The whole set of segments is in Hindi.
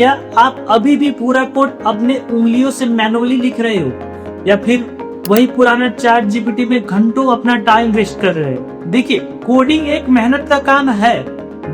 क्या आप अभी भी पूरा कोड अपने उंगलियों से मैनुअली लिख रहे हो, या फिर वही पुराना चैट जीपीटी में घंटों अपना टाइम वेस्ट कर रहे हो? देखिए, कोडिंग एक मेहनत का काम है,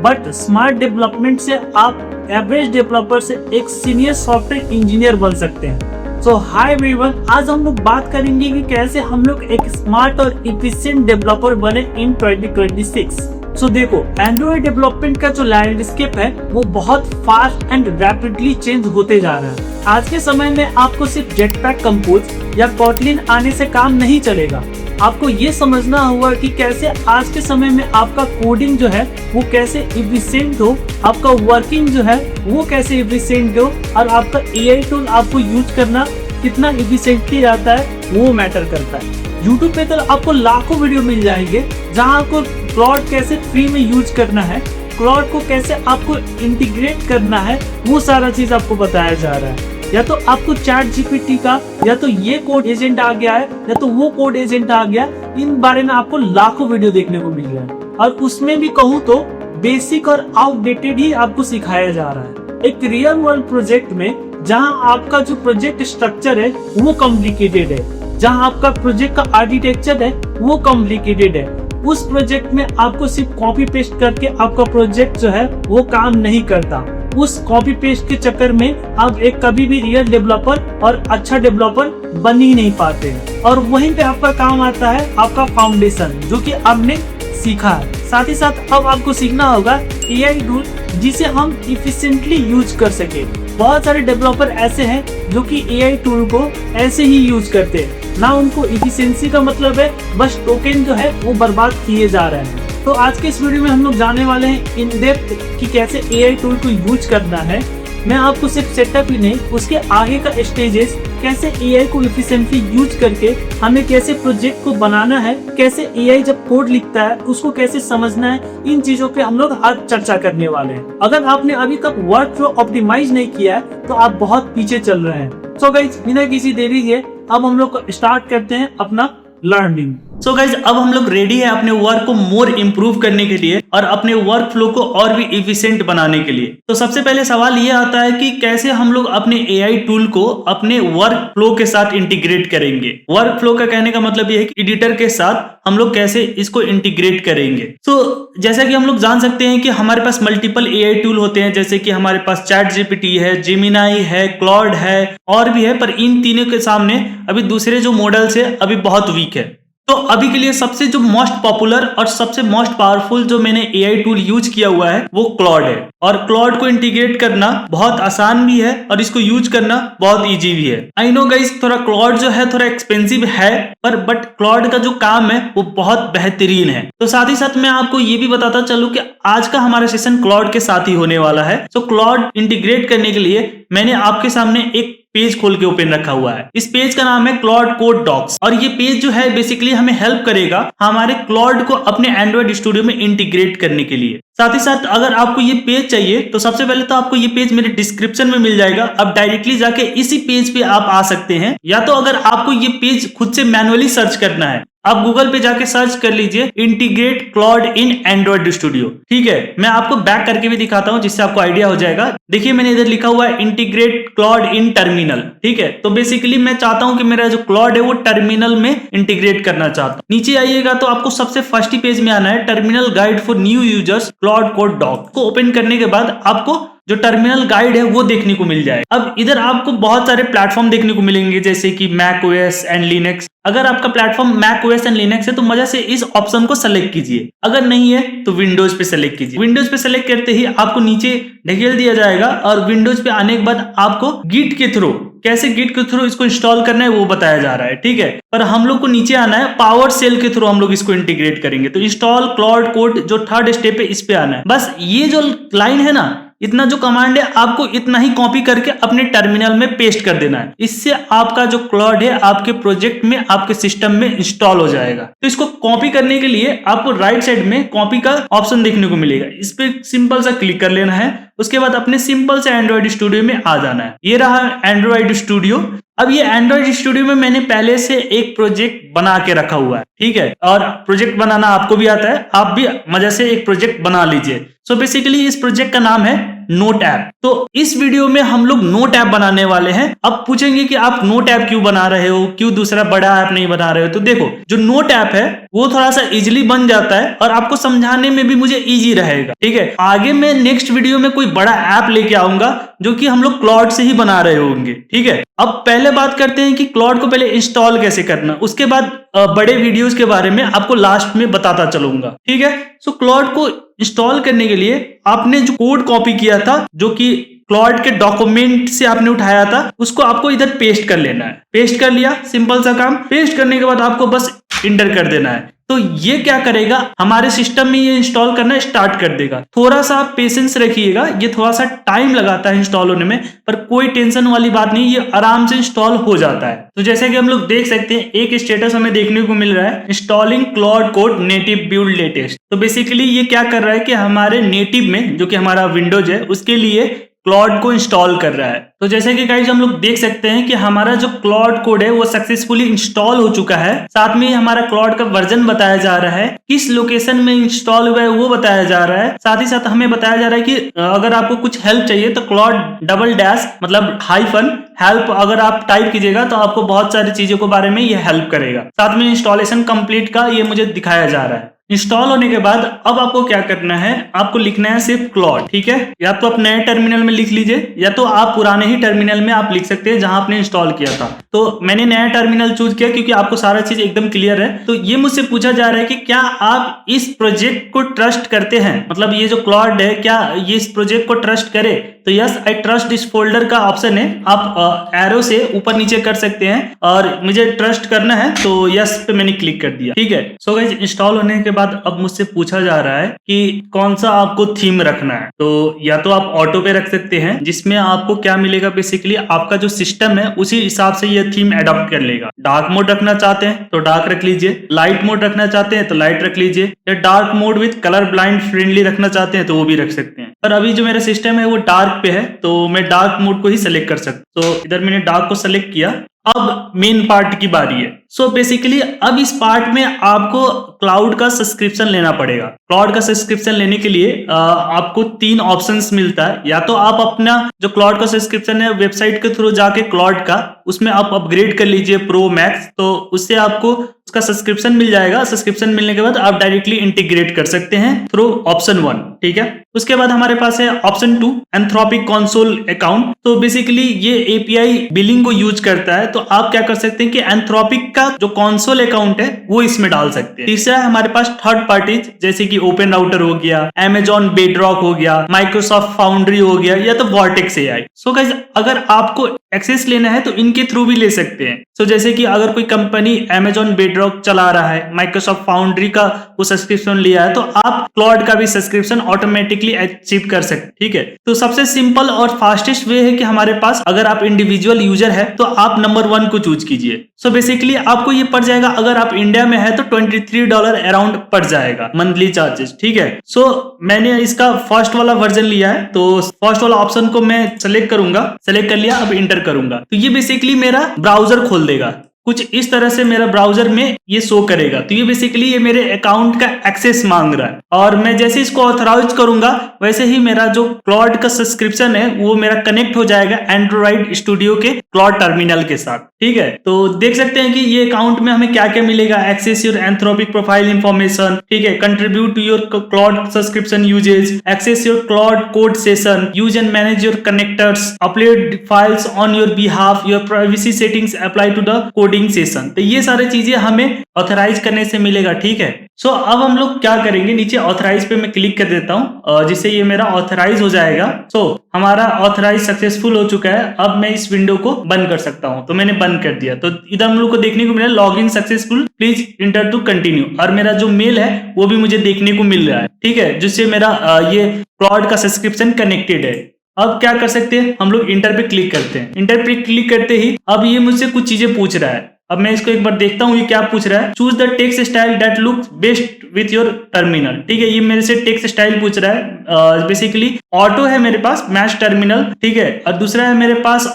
बट स्मार्ट डेवलपमेंट से आप एवरेज डेवलपर से एक सीनियर सॉफ्टवेयर इंजीनियर बन सकते हैं। सो हाय एवरीवन, आज हम लोग बात करेंगे कि कैसे हम लोग एक स्मार्ट और इफिशिएंट डेवलपर बने इन 2026। सो देखो, एंड्रॉइड डेवलपमेंट का जो लैंडस्केप है वो बहुत फास्ट एंड रैपिडली चेंज होते जा रहा है। आज के समय में आपको सिर्फ जेटपैक कंपोज या कॉटलिन आने से काम नहीं चलेगा। आपको ये समझना होगा कि कैसे आज के समय में आपका कोडिंग जो है वो कैसे इफिशिएंट हो, आपका वर्किंग जो है वो कैसे इफिशिएंट हो, और आपका एआई टूल आपको यूज करना कितना इफिशिएंटली आता है वो मैटर करता है। YouTube पे तो आपको लाखों वीडियो मिल जाएंगे जहां आपको क्लाउड कैसे फ्री में यूज करना है, क्लाउड को कैसे आपको इंटीग्रेट करना है, वो सारा चीज आपको बताया जा रहा है। या तो आपको चैट जीपीटी का या तो ये कोड एजेंट आ गया है या तो वो कोड एजेंट आ गया, इन बारे में आपको लाखों वीडियो देखने को मिल रहा है, और उसमें भी कहूँ तो बेसिक और आउटडेटेड ही आपको सिखाया जा रहा है। एक रियल वर्ल्ड प्रोजेक्ट में जहां आपका जो प्रोजेक्ट स्ट्रक्चर है वो कॉम्प्लिकेटेड है, जहां आपका प्रोजेक्ट का आर्किटेक्चर है वो कॉम्प्लिकेटेड है, उस प्रोजेक्ट में आपको सिर्फ कॉपी पेस्ट करके आपका प्रोजेक्ट जो है वो काम नहीं करता। उस कॉपी पेस्ट के चक्कर में आप एक कभी भी रियल डेवलपर और अच्छा डेवलपर बन ही नहीं पाते। और वहीं पे आपका काम आता है आपका फाउंडेशन, जो कि आपने सीखा है। साथ ही साथ अब आपको सीखना होगा एआई टूल जिसे हम इफिशिएंटली यूज कर सके। बहुत सारे डेवलपर ऐसे हैं जो कि एआई टूल को ऐसे ही यूज करते हैं, ना उनको इफिशिएंसी का मतलब है, बस टोकन जो है वो बर्बाद किए जा रहे हैं। तो आज के इस वीडियो में हम लोग जाने वाले हैं इन डेप्थ कि कैसे एआई टूल को यूज करना है। मैं आपको सिर्फ सेटअप ही नहीं, उसके आगे का स्टेजेस, कैसे एआई को इफिशिएंटली यूज करके हमें कैसे प्रोजेक्ट को बनाना है, कैसे एआई जब कोड लिखता है उसको कैसे समझना है, इन चीजों पे हम लोग आज चर्चा करने वाले हैं। अगर आपने अभी तक वर्क फ्लो ऑप्टिमाइज नहीं किया है तो आप बहुत पीछे चल रहे हैं। सो गाइस, बिना किसी देरी के अब हम लोग स्टार्ट करते हैं अपना लर्निंग। सो गाइज, अब हम लोग रेडी है अपने वर्क को मोर इम्प्रूव करने के लिए और अपने वर्क फ्लो को और भी इफिशिएंट बनाने के लिए। तो सबसे पहले सवाल ये आता है कि कैसे हम लोग अपने एआई टूल को अपने वर्क फ्लो के साथ इंटीग्रेट करेंगे। वर्क फ्लो का कहने का मतलब ये है कि एडिटर के साथ हम लोग कैसे इसको इंटीग्रेट करेंगे। तो जैसा कि हम लोग जान सकते हैं कि हमारे पास मल्टीपल एआई टूल होते हैं, जैसे कि हमारे पास चैट जीपीटी है, जेमिनाई है, क्लाउड है और भी है, पर इन तीनों के सामने अभी दूसरे जो मॉडल्स है अभी बहुत वीक है। तो अभी के लिए सबसे जो मोस्ट पॉपुलर और सबसे मोस्ट पावरफुल जो मैंने एआई टूल यूज किया हुआ है वो क्लाउड है, और क्लाउड को इंटीग्रेट करना बहुत आसान भी है और इसको यूज करना बहुत इजी भी है। आई नो गाइस, थोड़ा क्लाउड जो है थोड़ा एक्सपेंसिव है, पर बट क्लाउड का जो काम है वो बहुत बेहतरीन है। तो साथ ही साथ मैं आपको ये भी बताता चलूं कि आज का हमारा सेशन क्लाउड के साथ ही होने वाला है। तो क्लाउड इंटीग्रेट करने के लिए मैंने आपके सामने एक पेज खोल के ओपन रखा हुआ है। इस पेज का नाम है क्लाउड कोड डॉक्स, और ये पेज जो है बेसिकली हमें हेल्प करेगा हमारे क्लाउड को अपने एंड्रॉइड स्टूडियो में इंटीग्रेट करने के लिए। साथ ही साथ अगर आपको ये पेज चाहिए तो सबसे पहले तो आपको ये पेज मेरे डिस्क्रिप्शन में मिल जाएगा। अब डायरेक्टली जाके इसी पेज पे आप आ सकते हैं, या तो अगर आपको ये पेज खुद से मैनुअली सर्च करना है, आप गूगल पे जाके सर्च कर लीजिए इंटीग्रेट क्लाउड इन एंड्रॉइड स्टूडियो। ठीक है, मैं आपको बैक करके भी दिखाता हूं जिससे आपको आइडिया हो जाएगा। देखिए, मैंने इधर लिखा हुआ है इंटीग्रेट क्लाउड इन टर्मिनल। ठीक है, तो बेसिकली मैं चाहता हूं कि मेरा जो क्लाउड है वो टर्मिनल में इंटीग्रेट करना चाहता हूं। नीचे आइएगा तो आपको सबसे फर्स्ट ही पेज में आना है, terminal guide for new users Claude Code doc को ओपन करने के बाद आपको जो टर्मिनल गाइड है वो देखने को मिल जाएगा। अब इधर आपको बहुत सारे प्लेटफॉर्म देखने को मिलेंगे, जैसे कि मैक ओएस एंड लिनक्स। अगर आपका platform Mac OS and Linux है तो मजा से इस ऑप्शन को सेलेक्ट कीजिए, अगर नहीं है तो विंडोज पे सेलेक्ट कीजिए। विंडोज पे सेलेक्ट करते ही आपको नीचे ढकेल दिया जाएगा, और विंडोज पे आने के बाद आपको गिट के थ्रू कैसे गिट के थ्रू इसको इंस्टॉल करना है वो बताया जा रहा है। ठीक है, पर हम लोग को नीचे आना है, पावर सेल के थ्रू हम लोग इसको इंटीग्रेट करेंगे। तो इंस्टॉल क्लाउड कोड जो थर्ड स्टेप है इस पे आना है। बस ये जो लाइन है ना, इतना जो कमांड है आपको इतना ही कॉपी करके अपने टर्मिनल में पेस्ट कर देना है। इससे आपका जो क्लाउड है आपके प्रोजेक्ट में, आपके सिस्टम में इंस्टॉल हो जाएगा। तो इसको कॉपी करने के लिए आपको राइट साइड में कॉपी का ऑप्शन देखने को मिलेगा, इस पे सिंपल सा क्लिक कर लेना है। उसके बाद अपने सिंपल से एंड्रॉइड स्टूडियो में आ जाना है। ये रहा एंड्रॉइड स्टूडियो। अब ये एंड्रॉइड स्टूडियो में मैंने पहले से एक प्रोजेक्ट बना के रखा हुआ है। ठीक है, और प्रोजेक्ट बनाना आपको भी आता है, आप भी मजा से एक प्रोजेक्ट बना लीजिए। सो बेसिकली इस प्रोजेक्ट का नाम है नोट ऐप। तो इस वीडियो में हम लोग नोट ऐप बनाने वाले हैं। अब पूछेंगे कि आप नोट ऐप क्यों बना रहे हो, क्यों दूसरा बड़ा ऐप नहीं बना रहे हो। तो देखो, जो नोट ऐप है वो थोड़ा सा इजीली बन जाता है और आपको समझाने में भी मुझे इजी रहेगा, ठीक है। आगे मैं नेक्स्ट वीडियो में कोई बड़ा ऐप लेके आऊंगा जो कि हम लोग क्लॉड से ही बना रहे होंगे, ठीक है। अब पहले बात करते हैं कि क्लॉड को पहले इंस्टॉल कैसे करना, उसके बाद बड़े वीडियोस के बारे में आपको लास्ट में बताता चलूंगा, ठीक है। सो क्लॉड को इंस्टॉल करने के लिए आपने जो कोड कॉपी किया था, जो कि क्लॉड के डॉक्यूमेंट से आपने उठाया था, उसको आपको इधर पेस्ट कर लेना है। पेस्ट कर लिया, सिंपल सा काम। पेस्ट करने के बाद आपको बस इंटर कर देना है। तो ये क्या करेगा, हमारे सिस्टम में ये इंस्टॉल करना स्टार्ट कर देगा। थोड़ा सा आप पेशेंस रखिएगा, ये थोड़ा सा टाइम लगाता है इंस्टॉल होने में, पर कोई टेंशन वाली बात नहीं, ये आराम से इंस्टॉल हो जाता है। तो जैसे कि हम लोग देख सकते हैं, एक स्टेटस हमें देखने को मिल रहा है, installing Claude code native build latest. तो बेसिकली ये क्या कर रहा है कि हमारे नेटिव में, जो कि हमारा विंडोज है, उसके लिए क्लॉड को इंस्टॉल कर रहा है। तो जैसे कि गाइस हम लोग देख सकते हैं कि हमारा जो क्लॉड कोड है वो सक्सेसफुली इंस्टॉल हो चुका है। साथ में हमारा क्लॉड का वर्जन बताया जा रहा है, किस लोकेशन में इंस्टॉल हुआ है वो बताया जा रहा है। साथ ही साथ हमें बताया जा रहा है कि अगर आपको कुछ हेल्प चाहिए तो क्लॉड डबल - मतलब हाइफन हेल्प अगर आप टाइप कीजिएगा तो आपको बहुत सारी चीजों के बारे में ये हेल्प करेगा। साथ में इंस्टॉलेशन कंप्लीट का ये मुझे दिखाया जा रहा है। इंस्टॉल होने के बाद अब आपको क्या करना है, आपको लिखना है सिर्फ क्लॉड, ठीक है। या तो आप नए टर्मिनल में लिख लीजिए, या तो आप पुराने ही टर्मिनल में आप लिख सकते हैं जहां आपने इंस्टॉल किया था। तो मैंने नया टर्मिनल चूज किया क्योंकि आपको सारा चीज एकदम क्लियर है। तो ये मुझसे पूछा जा रहा है कि क्या आप इस प्रोजेक्ट को ट्रस्ट करते हैं, मतलब ये जो क्लॉड है क्या ये इस प्रोजेक्ट को ट्रस्ट करे। तो yes I trust this folder का ऑप्शन है, आप एरो से ऊपर नीचे कर सकते हैं और मुझे ट्रस्ट करना है तो यस पे मैंने क्लिक कर दिया, ठीक है। सो गाइस इंस्टॉल होने के बाद अब मुझसे पूछा जा रहा है कि कौन सा आपको थीम रखना है। तो या तो आप ऑटो पे रख सकते हैं, जिसमें आपको क्या मिलेगा, बेसिकली आपका जो सिस्टम है उसी हिसाब से ये थीम अडॉप्ट कर लेगा। डार्क मोड रखना चाहते हैं तो डार्क रख लीजिए, लाइट मोड रखना चाहते हैं तो लाइट रख लीजिए, या dark mode with colour blind friendly रखना चाहते हैं तो वो भी रख सकते हैं। पर अभी जो मेरा सिस्टम है वो डार्क पे है तो मैं डार्क मोड को ही सेलेक्ट कर सकता हूँ। तो इधर मैंने डार्क को सेलेक्ट किया। अब मेन पार्ट की बारी है। सो बेसिकली अब इस पार्ट में आपको क्लाउड का सब्सक्रिप्शन लेना पड़ेगा। क्लाउड का सब्सक्रिप्शन लेने के लिए आपको 3 ऑप्शंस मिलता है। या तो आप अपना जो क्लाउड का सब्सक्रिप्शन है वेबसाइट के थ्रू जाके क्लाउड का उसमें आप अपग्रेड कर लीजिए प्रो मैक्स, तो उससे आपको उसका सब्सक्रिप्शन मिल जाएगा। सब्सक्रिप्शन मिलने के बाद आप डायरेक्टली इंटीग्रेट कर सकते हैं थ्रू ऑप्शन 1, ठीक है। उसके बाद हमारे पास है ऑप्शन 2 एंथ्रोपिक कंसोल अकाउंट। तो बेसिकली ये एपीआई बिलिंग को यूज करता है, तो आप क्या कर सकते हैं कि एंथ्रोपिक का जो कंसोल अकाउंट है वो इसमें डाल सकते हैं। तीसरा है हमारे पास थर्ड पार्टीज, जैसे कि ओपन राउटर हो गया, Amazon बेडरॉक हो गया, माइक्रोसॉफ्ट फाउंड्री हो गया, या तो वर्टेक्स एआई। सो गाइस अगर आपको एक्सेस लेना है तो इनके थ्रू भी ले सकते हैं। सो जैसे कि अगर कोई कंपनी Amazon बेडरॉक चला रहा है, माइक्रोसॉफ्ट फाउंड्री का वो सब्सक्रिप्शन लिया है, तो आप क्लॉड का भी सब्सक्रिप्शन ऑटोमेटिकली अचीव कर सकते हैं, ठीक है। तो सबसे सिंपल और फास्टेस्ट वे है कि हमारे पास अगर आप इंडिविजुअल यूजर है तो आप नंबर 1 को चूज कीजिए। सो बेसिकली आपको ये पड़ जाएगा, अगर आप इंडिया में है तो $23 अराउंड पड़ जाएगा मंथली चार्जेस, ठीक है। सो मैंने इसका फर्स्ट वाला वर्जन लिया है, तो फर्स्ट वाला ऑप्शन को मैं सेलेक्ट करूंगा। सेलेक्ट कर लिया, अब इंटर करूंगा तो ये बेसिकली मेरा ब्राउजर खोल देगा। कुछ इस तरह से मेरा ब्राउजर में ये शो करेगा। तो ये बेसिकली ये मेरे अकाउंट का एक्सेस मांग रहा है, और मैं जैसे इसको ऑथराइज करूंगा वैसे ही मेरा जो क्लॉड का सब्सक्रिप्शन है वो मेरा कनेक्ट हो जाएगा एंड्रॉइड स्टूडियो के क्लॉड टर्मिनल के साथ, ठीक है। तो देख सकते हैं कि ये अकाउंट में हमें क्या क्या मिलेगा। Access your Anthropic profile information, ठीक है। Contribute to your Claude subscription usage, access your Claude Code session, use and manage your connectors, upload files on your behalf, your privacy settings apply to the coding session. तो ये सारी चीजें हमें ऑथराइज करने से मिलेगा, ठीक है। सो अब हम लोग क्या करेंगे, नीचे ऑथराइज पे मैं क्लिक कर देता हूं जिससे ये मेरा ऑथराइज हो जाएगा। सो हमारा ऑथराइज सक्सेसफुल हो चुका है। अब मैं इस विंडो को बंद कर सकता हूं, तो मैंने बंद कर दिया। तो इधर हम लोग को देखने को मिला log in successful, please enter to continue, और मेरा जो मेल है वो भी मुझे देखने को मिल रहा है, ठीक है, जिससे मेरा ये क्लॉड का सब्सक्रिप्शन कनेक्टेड है। अब क्या कर सकते हैं, हम लोग इंटर पे क्लिक करते हैं। इंटर पे क्लिक करते ही अब ये मुझसे कुछ चीजें पूछ रहा है। अब मैं इसको एक बार देखता हूँ ये क्या पूछ रहा है। Choose the text style that looks best with your terminal, ठीक है। ये मेरे से टेक्स्ट स्टाइल पूछ रहा है। बेसिकली ऑटो है मेरे पास, मैच टर्मिनल, ठीक है। और दूसरा है मेरे पास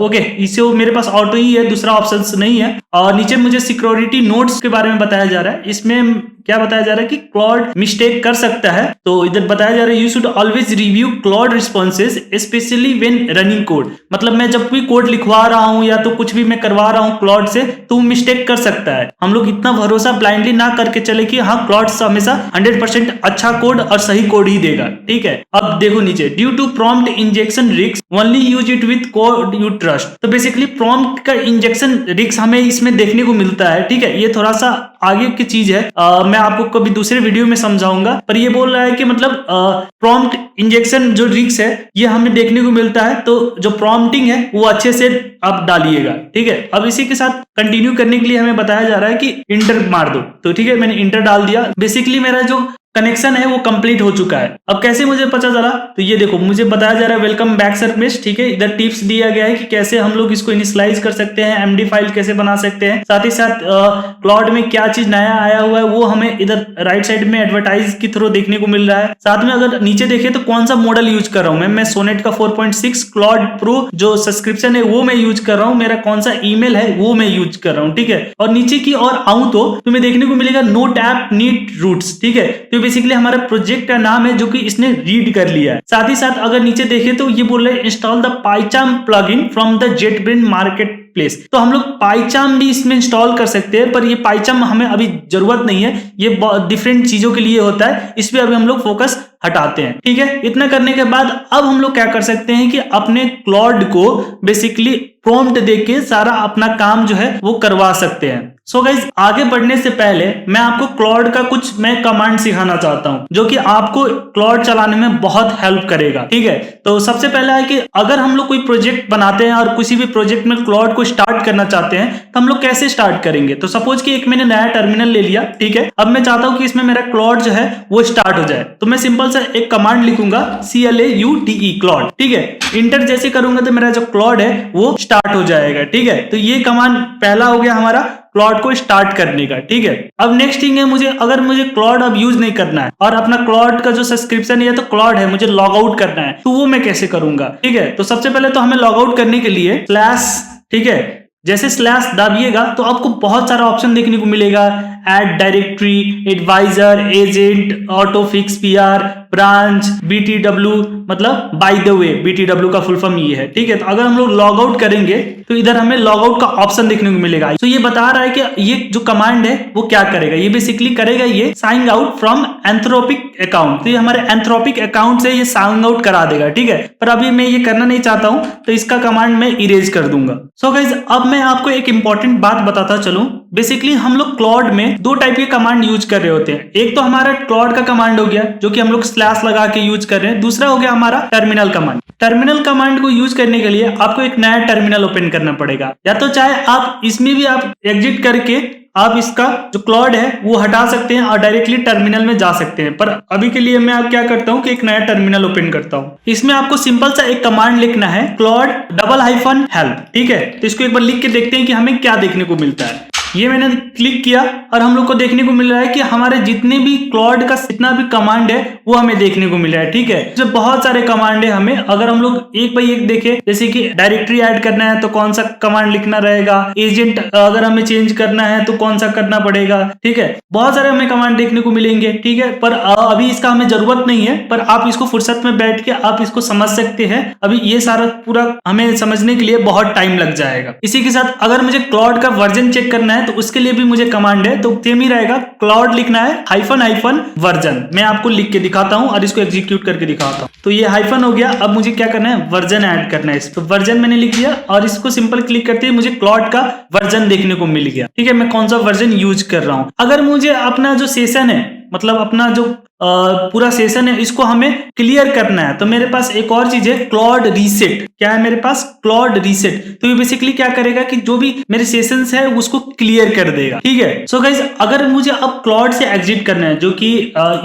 ओके, इसे मेरे पास ऑटो ही है, दूसरा ऑप्शन नहीं है। और नीचे मुझे सिक्योरिटी नोट्स के बारे में बताया जा रहा है। इसमें क्या बताया जा रहा है कि क्लॉड मिस्टेक कर सकता है। तो इधर बताया जा रहा है you should always review Claude responses specially when running code. मतलब मैं जब भी कोड लिखवा रहा हूं या तो कुछ भी मैं करवा रहा हूं क्लॉड से, तो मिस्टेक कर सकता है। हम लोग इतना भरोसा ब्लाइंडली ना करके चले कि हाँ क्लॉड हमेशा 100% अच्छा कोड और सही कोड ही देगा। ठीक है, अब देखो नीचे, due to prompt injection risk only use it with code you trust. तो बेसिकली प्रॉम्प्ट का इंजेक्शन रिस्क हमें इसमें देखने को मिलता है। ठीक है, ये थोड़ा सा आगे की चीज है, मैं आपको कभी दूसरे वीडियो में समझाऊंगा। पर ये बोल रहा है कि मतलब प्रॉम्प्ट इंजेक्शन जो रिस्क है ये हमें देखने को मिलता है, तो जो प्रॉम्प्टिंग है वो अच्छे से आप डालिएगा। ठीक है, अब इसी के साथ कंटिन्यू करने के लिए हमें बताया जा रहा है कि इंटर मार दो। तो ठीक है, मैंने इंटर डाल दिया। बेसिकली मेरा जो कनेक्शन है वो कंप्लीट हो चुका है। अब कैसे मुझे पता चला, तो ये देखो मुझे बताया जा रहा है वेलकम बैक सर्विस। ठीक है, इधर टिप्स दिया गया है कि कैसे हम लोग इसको इनिशियलाइज कर सकते हैं, एमडी फाइल कैसे बना सकते हैं, साथ ही साथ क्लाउड में क्या चीज नया आया हुआ है वो हमें इधर राइट साइड में एडवर्टाइज के थ्रू देखने को मिल रहा है। साथ में अगर नीचे देखे तो कौन सा मॉडल यूज कर रहा हूं मैं सोनेट का 4.6 क्लाउड प्रो जो सब्सक्रिप्शन है वो मैं यूज कर रहा हूँ, मेरा कौन सा ईमेल है वो मैं यूज कर रहा हूँ। ठीक है, और नीचे की और आऊं तो तुम्हें देखने को मिलेगा नोट ऐप नीड रूट्स। ठीक है, तो बेसिकली हमारा प्रोजेक्ट का नाम है जो कि इसने रीड कर लिया है। साथ ही साथ अगर नीचे देखें तो ये बोल रहे हैं install the PyCharm plugin from the JetBrains marketplace. तो हम लोग पाइचार्म भी इसमें इंस्टॉल कर सकते हैं, पर ये पाइचार्म हमें अभी जरूरत नहीं है, ये डिफरेंट चीजों के लिए होता है, इस पे अभी हम लोग फोकस हटाते हैं। ठीक है, इतना करने के बाद अब हम लोग क्या कर सकते हैं कि अपने क्लाउड को बेसिकली प्रॉम्प्ट देके सारा अपना काम जो है वो करवा सकते हैं। सो गाइज, आगे बढ़ने से पहले मैं आपको क्लाउड का कुछ मैं कमांड सिखाना चाहता हूं जो कि आपको क्लाउड चलाने में बहुत हेल्प करेगा। ठीक है, तो सबसे पहला है कि अगर हम लोग कोई प्रोजेक्ट बनाते हैं और किसी भी प्रोजेक्ट में क्लाउड को स्टार्ट करना चाहते हैं तो हम लोग कैसे स्टार्ट करेंगे। तो सपोज कि एक मैंने नया टर्मिनल ले लिया। ठीक है, अब मैं चाहता हूं कि इसमें मेरा क्लाउड जो है वो स्टार्ट हो जाए, तो मैं सिंपल सा एक कमांड लिखूंगा CLAUDE क्लाउड। ठीक है, इंटर जैसे करूंगा तो मेरा जो क्लाउड है वो स्टार्ट हो जाएगा। ठीक है, तो ये कमांड पहला हो गया हमारा क्लाउड को स्टार्ट करने का। ठीक है, अब नेक्स्ट थिंग है अगर मुझे क्लाउड अब यूज नहीं करना है और अपना क्लाउड का जो सब्सक्रिप्शन है तो क्लाउड है मुझे लॉग आउट करना है, तो वो मैं कैसे करूंगा। ठीक है, तो सबसे पहले तो हमें लॉग आउट करने के लिए स्लैश, ठीक है, जैसे स्लैश दाबिएगा तो आपको बहुत सारा ऑप्शन देखने को मिलेगा, add directory, advisor, agent, auto fix PR, branch, BTW, मतलब बाय द वे BTW का फुल फॉर्म ये है। ठीक है, तो अगर हम लोग लॉग आउट करेंगे तो इधर हमें लॉग आउट का ऑप्शन देखने को मिलेगा। तो ये बता रहा है कि ये जो कमांड है वो क्या करेगा, ये बेसिकली करेगा ये sign out from Anthropic account. तो ये हमारे एंथ्रोपिक अकाउंट से ये साइन आउट करा देगा। ठीक है, पर अभी मैं ये करना नहीं चाहता हूं तो इसका कमांड मैं इरेज कर दूंगा। सो गाइस, अब मैं आपको एक इंपॉर्टेंट बात बताता चलूं। बेसिकली हम लोग क्लाउड में दो टाइप के कमांड यूज कर रहे होते हैं। एक तो हमारा क्लाउड का कमांड हो गया जो कि हम लोग स्लैश लगा के यूज कर रहे हैं, दूसरा हो गया हमारा टर्मिनल कमांड। टर्मिनल कमांड को यूज करने के लिए आपको एक नया टर्मिनल ओपन करना पड़ेगा, या तो चाहे आप इसमें भी आप एग्जिट करके आप इसका जो क्लाउड है वो हटा सकते हैं और डायरेक्टली टर्मिनल में जा सकते हैं। पर अभी के लिए मैं क्या करता हूँ कि एक नया टर्मिनल ओपन करता हूँ। इसमें आपको सिंपल सा एक कमांड लिखना है, क्लाउड -help। ठीक है, तो इसको एक बार लिख के देखते हैं कि हमें क्या देखने को मिलता है। ये मैंने क्लिक किया और हम लोग को देखने को मिल रहा है कि हमारे जितने भी क्लाउड का जितना भी कमांड है वो हमें देखने को मिल रहा है। ठीक है, जो बहुत सारे कमांड है हमें, अगर हम लोग एक बाय एक देखें, जैसे कि डायरेक्टरी ऐड करना है तो कौन सा कमांड लिखना रहेगा, एजेंट अगर हमें चेंज करना है तो कौन सा करना पड़ेगा। ठीक है, बहुत सारे हमें कमांड देखने को मिलेंगे। ठीक है, पर अभी इसका हमें जरूरत नहीं है, पर आप इसको फुर्सत में बैठ के आप इसको समझ सकते हैं। अभी ये सारा पूरा हमें समझने के लिए बहुत टाइम लग जाएगा। इसी के साथ अगर मुझे क्लाउड का वर्जन चेक करना है तो उसके लिए भी मुझे कमांड है, तो सेम ही रहेगा, क्लाउड लिखना है -वर्जन। मैं आपको लिख के दिखाता हूं और इसको एग्जीक्यूट करके दिखाता हूं। तो ये हाइफन हो गया। अब मुझे क्या करना है, वर्जन ऐड करना है। तो वर्जन मैंने लिख दिया और इसको सिंपल क्लिक करते ही मुझे क्लाउड का वर्जन देखने को मिल गया। ठीक है, मैं कौन सा वर्जन यूज कर रहा हूं। अगर मुझे अपना जो सेशन है, मतलब अपना जो पूरा सेशन है, इसको हमें क्लियर करना है, तो मेरे पास एक और चीज है, क्लाउड रीसेट। क्या है मेरे पास, क्लाउड रीसेट। तो ये बेसिकली क्या करेगा कि जो भी मेरे सेशंस है उसको क्लियर कर देगा। ठीक है, सो गाइस, अगर मुझे अब क्लाउड से एग्जिट करना है, जो कि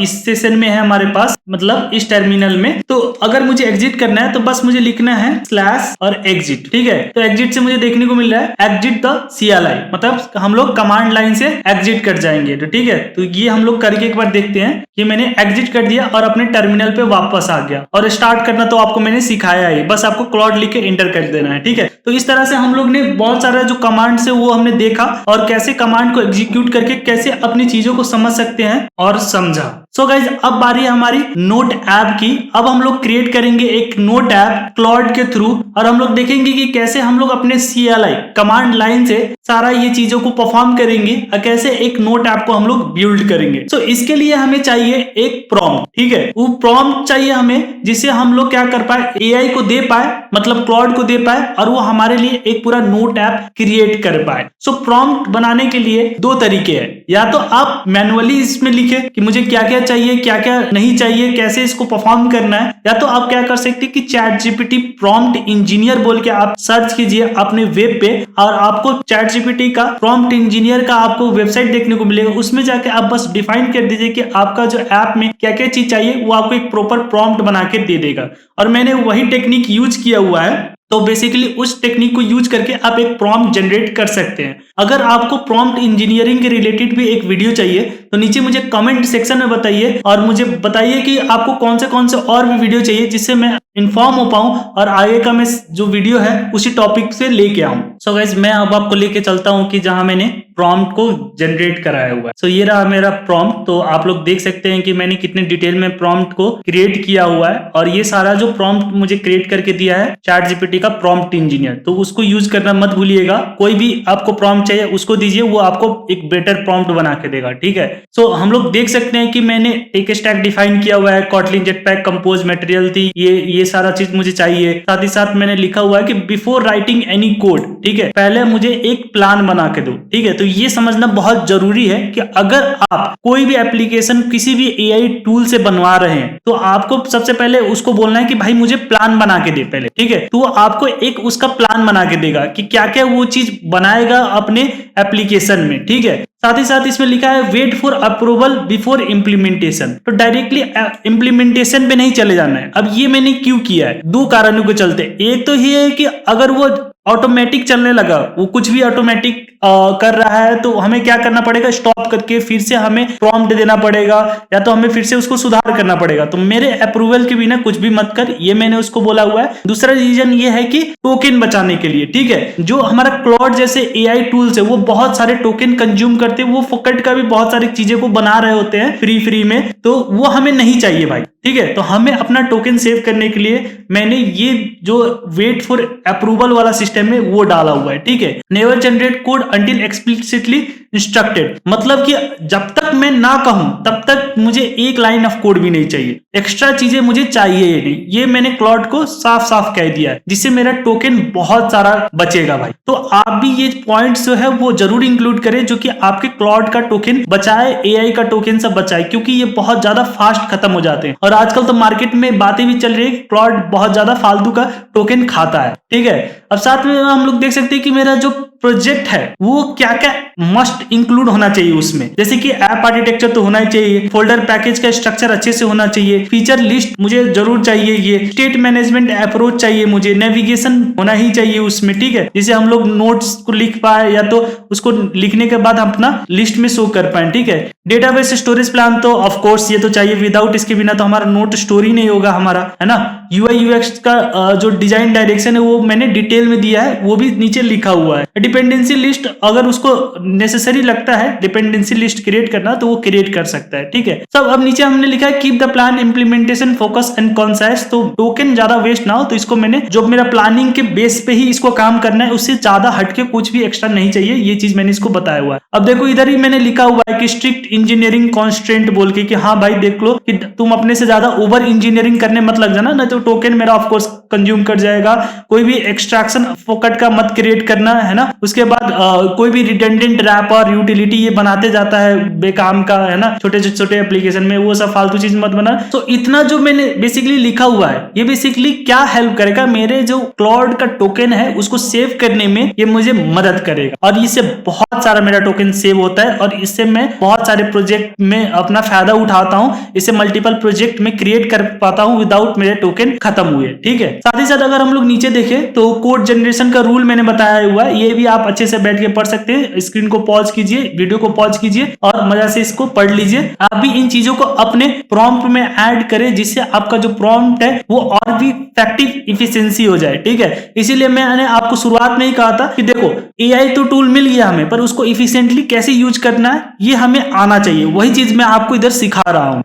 इस सेशन में है हमारे पास, मतलब इस टर्मिनल में, तो अगर मुझे एग्जिट करना है तो बस मुझे लिखना है स्लैश और एग्जिट। ठीक है, तो एग्जिट से मुझे देखने को मिल रहा है एग्जिट द CLI, मतलब हम लोग कमांड लाइन से एग्जिट कर जाएंगे। तो ठीक है, तो ये हम लोग करके एक बार देखते हैं कि मैंने एग्जिट कर दिया और अपने टर्मिनल पे वापस आ गया। और स्टार्ट करना तो आपको मैंने सिखाया ही, बस आपको क्लॉड लिख के एंटर कर देना है, ठीक है। तो इस तरह से हम लोग ने बहुत सारा जो कमांड है वो हमने देखा और कैसे कमांड को एग्जीक्यूट करके कैसे अपनी चीजों को समझ सकते हैं और समझा। सो गाइज, अब बारी है हमारी नोट ऐप की। अब हम लोग क्रिएट करेंगे एक नोट ऐप क्लॉड के थ्रू और हम लोग देखेंगे कि कैसे हम लोग अपने CLI कमांड लाइन से सारा ये चीजों को परफॉर्म करेंगे और कैसे एक नोट ऐप को हम लोग बिल्ड करेंगे। सो इसके लिए हमें चाहिए एक प्रॉम्प्ट, ठीक है। वो प्रॉम्प्ट चाहिए हमें जिससे हम लोग क्या कर पाए, AI को दे पाए, मतलब क्लॉड को दे पाए और वो हमारे लिए एक पूरा नोट ऐप क्रिएट कर पाए। सो प्रॉम्प्ट बनाने के लिए दो तरीके हैं, या तो आप मैनुअली इसमें लिखे कि मुझे क्या क्या चाहिए क्या क्या नहीं चाहिए, कैसे इसको परफॉर्म करना है, या तो आप क्या कर सकते हैं कि ChatGPT प्रॉम्प्ट इंजीनियर बोल के आप सर्च कीजिए अपने वेब पे और आपको ChatGPT का प्रॉम्प्ट इंजीनियर का आपको वेबसाइट देखने को मिलेगा। उसमें जाके आप बस डिफाइन कर दीजिए कि आपका जो ऐप में क्या क्या चीज चाहिए, वो आपको एक प्रॉपर प्रॉम्प्ट बना के दे देगा। और मैंने वही टेक्निक यूज किया हुआ है, तो बेसिकली उस टेक्निक को यूज करके आप एक प्रॉम्प्ट जनरेट कर सकते हैं। अगर आपको प्रॉम्प्ट इंजीनियरिंग के रिलेटेड भी एक वीडियो चाहिए तो नीचे मुझे कमेंट सेक्शन में बताइए और मुझे बताइए कि आपको कौन से और भी वीडियो चाहिए जिससे मैं इन्फॉर्म हो पाऊं और आगे का मैं जो वीडियो है उसी टॉपिक से लेके आऊं। सो गाइस, मैं अब आपको लेके चलता हूं कि जहां मैंने प्रॉम्प्ट को जनरेट कराया हुआ है। सो ये रहा मेरा प्रॉम्प्ट। तो आप लोग देख सकते हैं कि मैंने कितने डिटेल में प्रॉम्प्ट को क्रिएट किया हुआ है और ये सारा जो प्रॉम्प्ट मुझे क्रिएट करके दिया है ChatGPT का प्रॉम्प्ट इंजीनियर, तो उसको यूज करना मत भूलिएगा। कोई भी आपको प्रॉम्प्ट चाहिए उसको दीजिए, वो आपको एक बेटर प्रॉम्प्ट बना के देगा, ठीक है। सो हम लोग देख सकते हैं कि मैंने एक स्टैक डिफाइन किया हुआ है, Kotlin Jetpack कंपोज मटेरियल थी, ये सारा चीज मुझे चाहिए। साथ ही साथ मैंने लिखा हुआ है कि बिफोर राइटिंग एनी कोड, ठीक है, पहले मुझे एक प्लान बना के दो, ठीक है। तो ये समझना बहुत जरूरी है कि अगर आप कोई भी एप्लीकेशन किसी भी AI टूल से बनवा रहे हैं तो आपको सबसे पहले उसको बोलना है कि भाई मुझे प्लान बना के दे पहले, ठीक है। तो आपको एक उसका प्लान बना के देगा कि क्या क्या वो चीज बनाएगा अपने एप्लीकेशन में, ठीक है। साथ ही साथ इसमें लिखा है wait for approval before implementation, तो डायरेक्टली इंप्लीमेंटेशन पे नहीं चले जाना है। अब ये मैंने क्यों किया है, दो कारणों के चलते। एक तो ये है कि अगर वो ऑटोमेटिक चलने लगा, वो कुछ भी ऑटोमेटिक कर रहा है, तो हमें क्या करना पड़ेगा, स्टॉप करके फिर से हमें प्रॉम्प्ट देना पड़ेगा या तो हमें फिर से उसको सुधार करना पड़ेगा। तो मेरे अप्रूवल के बिना कुछ भी मत कर, ये मैंने उसको बोला हुआ है। दूसरा रीजन ये है कि टोकन बचाने के लिए, ठीक है। जो हमारा क्लॉड जैसे AI टूल्स है वो बहुत सारे टोकन कंज्यूम करते हैं, वो फुकट का भी बहुत सारी चीजें को बना रहे होते हैं फ्री में, तो वो हमें नहीं चाहिए भाई, ठीक है। तो हमें अपना टोकन सेव करने के लिए मैंने ये जो वेट फॉर अप्रूवल वाला सिस्टम है वो डाला हुआ है, ठीक है। Never generate code until explicitly instructed, मतलब कि जब तक मैं ना कहूं तब तक मुझे एक लाइन ऑफ कोड भी नहीं चाहिए, एक्स्ट्रा चीजें मुझे चाहिए ही नहीं। ये मैंने क्लॉड को साफ साफ कह दिया है, जिससे मेरा टोकन बहुत सारा बचेगा भाई। तो आप भी ये पॉइंट्स जो है वो जरूर इंक्लूड करें जो कि आपके क्लॉड का टोकन बचाए, AI का टोकन सब बचाए, क्योंकि ये बहुत ज्यादा फास्ट खत्म हो जाते हैं। और आजकल तो मार्केट में बातें भी चल रही है क्लॉड बहुत ज्यादा फालतू का टोकन खाता है, ठीक है। अब साथ में हम लोग देख सकते हैं कि मेरा जो प्रोजेक्ट है वो क्या क्या मस्ट इंक्लूड होना चाहिए उसमें, जैसे कि ऐप आर्किटेक्चर तो होना ही चाहिए, फोल्डर पैकेज का स्ट्रक्चर अच्छे से होना चाहिए, फीचर लिस्ट मुझे जरूर चाहिए, ये स्टेट मैनेजमेंट अप्रोच चाहिए मुझे, नेविगेशन होना ही चाहिए उसमें, ठीक है, जिसे हम लोग नोट्स को लिख पाए या तो उसको लिखने के बाद अपना लिस्ट में शो कर पाए, ठीक है। डेटाबेस स्टोरेज प्लान तो ऑफ कोर्स ये तो चाहिए, विदाउट इसके बिना तो हमारा नोट स्टोरी नहीं होगा हमारा, है ना। UI UX का जो डिजाइन डायरेक्शन है वो मैंने डिटेल में दिया है, वो भी नीचे लिखा हुआ है। डिपेंडेंसी लिस्ट अगर उसको नेसेसरी लगता है डिपेंडेंसी लिस्ट क्रिएट करना तो वो क्रिएट कर सकता है, ठीक है। सब अब नीचे हमने लिखा है keep the plan implementation focus and concise, तो टोकन ज्यादा वेस्ट ना हो, तो इसको मैंने जो मेरा प्लानिंग के बेस पे ही इसको काम करना है, उससे ज्यादा हटके कुछ भी एक्स्ट्रा नहीं चाहिए, ये चीज मैंने इसको बताया हुआ है। अब देखो इधर ही मैंने लिखा हुआ है कि स्ट्रिक्ट इंजीनियरिंग कॉन्स्ट्रेंट बोल के, कि हाँ भाई देख लो कि तुम अपने से ज्यादा ओवर इंजीनियरिंग करने मत लग जाना, नहीं तो टोकन मेरा ऑफकोर्स कंज्यूम कर जाएगा। कोई भी एक्सट्रैक्शन फोकट का मत क्रिएट करना, है ना। उसके बाद कोई भी रिडंडेंट रैप और यूटिलिटी ये बनाते जाता है बेकाम का, है ना, छोटे छोटे एप्लीकेशन में, वो सब फालतू चीज मत बना। तो इतना जो मैंने बेसिकली लिखा हुआ है ये बेसिकली क्या हेल्प करेगा, मेरे जो क्लॉड का टोकन है उसको सेव करने में ये मुझे मदद करेगा, और इससे बहुत सारा मेरा टोकन सेव होता है और इससे मैं बहुत सारे प्रोजेक्ट में अपना फायदा उठाता हूं, इससे मल्टीपल प्रोजेक्ट में क्रिएट कर पाता हूं विदाउट मेरे टोकन खत्म हुए, ठीक है। साथ ही साथ अगर हम लोग नीचे देखें तो कोड जनरेशन का रूल मैंने बताया हुआ है, ये भी आप अच्छे से बैठ के पढ़ सकते हैं। स्क्रीन को पॉज कीजिए, वीडियो को पॉज कीजिए और मजा से इसको पढ़ लीजिए। आप भी इन चीजों को अपने प्रॉम्प्ट में ऐड करें जिससे आपका जो प्रॉम्प्ट है वो और भी इफेक्टिव इफिशिएंसी हो जाए, ठीक है। इसीलिए मैंने आपको शुरुआत में ही कहा था कि देखो एआई तो टूल मिल गया हमें, पर उसको इफिशिएंटली कैसे यूज करना है ये हमें आना चाहिए। वही चीज मैं आपको इधर सिखा रहा हूं।